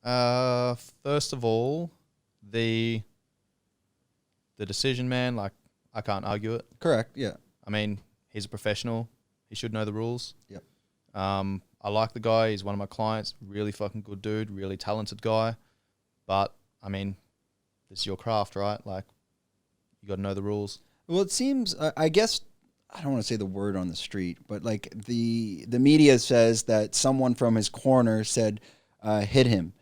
First of all, the decision, man, like, I can't argue it. Correct, yeah. I mean, he's a professional. He should know the rules. Yep. I like the guy. He's one of my clients. Really fucking good dude. Really talented guy. But, I mean, this is your craft, right? Like, you got to know the rules. Well, it seems, I guess, I don't want to say the word on the street, but like the media says that someone from his corner said hit him.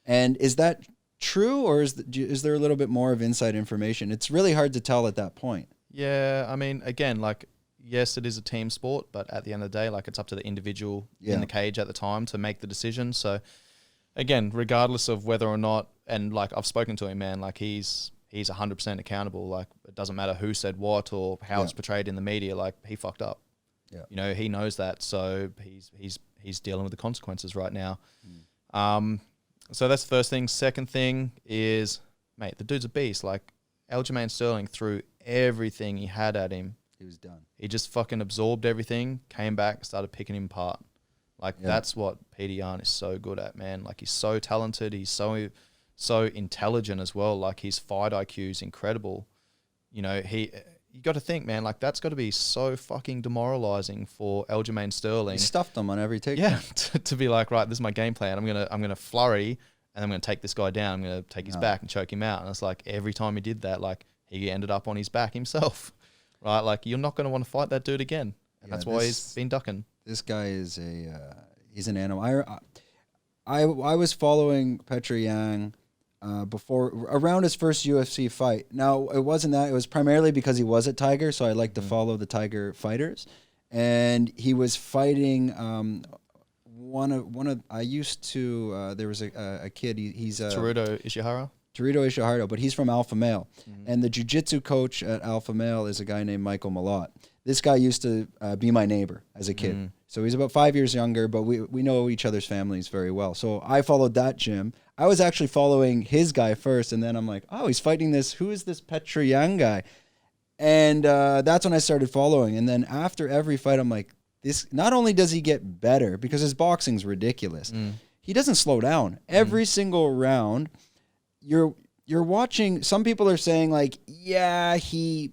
And is that true, or is there a little bit more of inside information? It's really hard to tell at that point. Yeah, I mean, again, like, yes, it is a team sport, but at the end of the day, like, it's up to the individual in the cage at the time to make the decision. So, again, regardless of whether or not, and like, I've spoken to him, man, like, he's 100% accountable. Like, it doesn't matter who said what or how it's portrayed in the media. Like, he fucked up. Yeah, you know, he knows that, so he's dealing with the consequences right now. So that's the first thing. Second thing is, mate, the dude's a beast. Like, Aljamain Sterling threw everything he had at him. He was done. He just fucking absorbed everything, came back, started picking him apart. Like, that's what Petr Yan is so good at, man. Like, he's so talented. He's so intelligent as well. Like, his fight IQ is incredible. You know, you got to think, man, like, that's got to be so fucking demoralizing for Aljamain Sterling. He stuffed him on every takedown. Yeah, to be like, right, this is my game plan. I'm gonna flurry, and I'm gonna take this guy down. I'm gonna take his back and choke him out. And it's like, every time he did that, like, he ended up on his back himself, right? Like, you're not gonna want to fight that dude again, and that's why he's been ducking. This guy is he's an animal. I was following Petr Yan before, around his first UFC fight. Now, it wasn't that. It was primarily because he was at Tiger, so I like to follow the Tiger fighters. And he was fighting I used to, there was a kid, he's Teruto Ishihara, but he's from Alpha Male. And the jiu-jitsu coach at Alpha Male is a guy named Michael Malott. This guy used to be my neighbor as a kid. So he's about 5 years younger, but we know each other's families very well. So I followed that gym. I was actually following his guy first, and then I'm like, oh, he's fighting who is this Petr Yan guy? And that's when I started following. And then after every fight, I'm like, this. Not only does he get better, because his boxing's ridiculous, he doesn't slow down. Every single round, you're watching. Some people are saying, like, yeah, he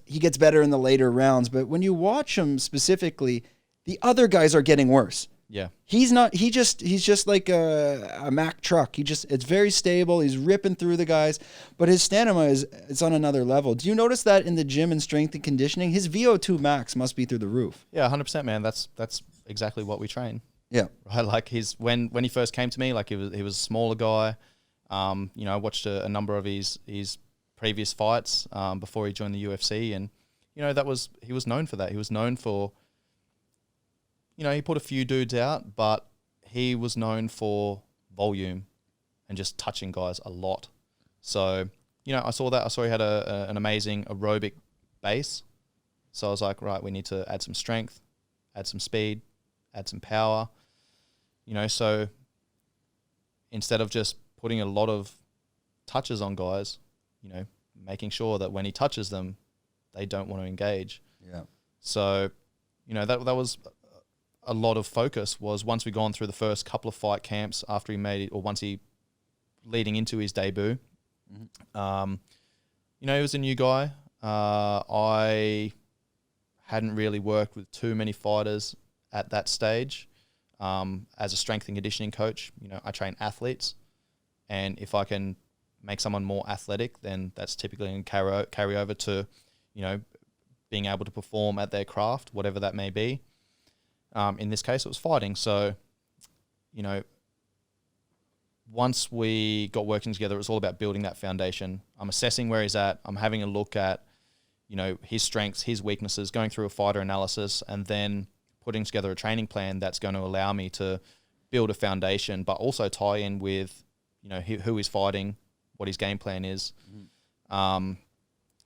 gets better in the later rounds, but when you watch him specifically, the other guys are getting worse. Yeah. He's not, he's just like a Mack truck. It's very stable. He's ripping through the guys, but his stamina is on another level. Do you notice that in the gym and strength and conditioning? His VO2 max must be through the roof. Yeah, 100%, man. That's exactly what we train. Yeah. Right. Like, when he first came to me, like, he was a smaller guy. You know, I watched a number of his previous fights before he joined the UFC, and, you know, he was known for that. He was known for, you know, he put a few dudes out, but he was known for volume and just touching guys a lot. So, you know, I saw that. I saw he had an amazing aerobic base. So I was like, right, we need to add some strength, add some speed, add some power. You know, so instead of just putting a lot of touches on guys, you know, making sure that when he touches them, they don't want to engage. Yeah. So, you know, that was a lot of focus, was once we gone through the first couple of fight camps after he made it, or once he leading into his debut. You know, he was a new guy. I hadn't really worked with too many fighters at that stage. As a strength and conditioning coach, you know, I train athletes, and if I can make someone more athletic, then that's typically going to carry over to, you know, being able to perform at their craft, whatever that may be. In this case, it was fighting. So, you know, once we got working together, it was all about building that foundation. I'm assessing where he's at. I'm having a look at, you know, his strengths, his weaknesses, going through a fighter analysis, and then putting together a training plan that's going to allow me to build a foundation, but also tie in with, you know, who he's fighting, what his game plan is. And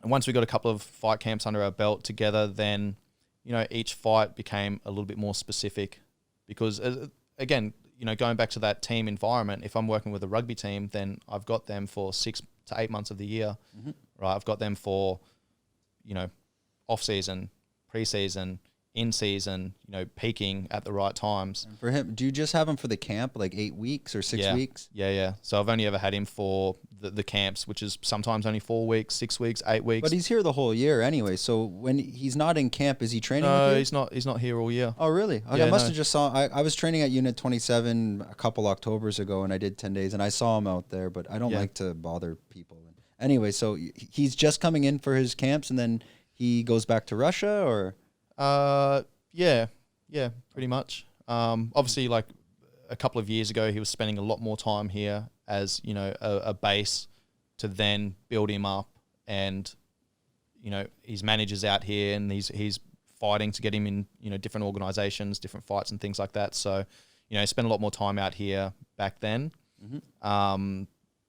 once we got a couple of fight camps under our belt together, then, you know, each fight became a little bit more specific, because, again, you know, going back to that team environment, if I'm working with a rugby team, then I've got them for 6 to 8 months of the year, right? I've got them for, you know, off season, pre-season, in season, you know, peaking at the right times. And for him, do you just have him for the camp, like 8 weeks or 6 weeks? Yeah. So I've only ever had him for the camps, which is sometimes only 4 weeks, 6 weeks, 8 weeks. But he's here the whole year anyway. So when he's not in camp, is he training with you? No, he's not here all year. Oh, really? Okay, Yeah, I must have just saw. I was training at Unit 27 a couple Octobers ago, and I did 10 days, and I saw him out there. But I don't like to bother people. Anyway, so he's just coming in for his camps, and then he goes back to Russia, or? Yeah, pretty much. Obviously, like a couple of years ago, he was spending a lot more time here as, you know, a base to then build him up, and, you know, his manager's out here, and he's fighting to get him in, you know, different organizations, different fights and things like that. So, you know, he spent a lot more time out here back then. Mm-hmm.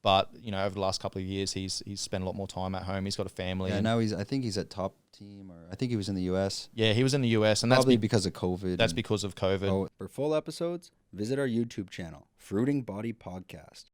But, you know, over the last couple of years, he's spent a lot more time at home. He's got a family. Yeah, now I think he's at Top Team, or I think he was in the U.S. Yeah, he was in the U.S. and probably because of COVID. That's because of COVID. Oh, for full episodes, visit our YouTube channel, Fruiting Body Podcast.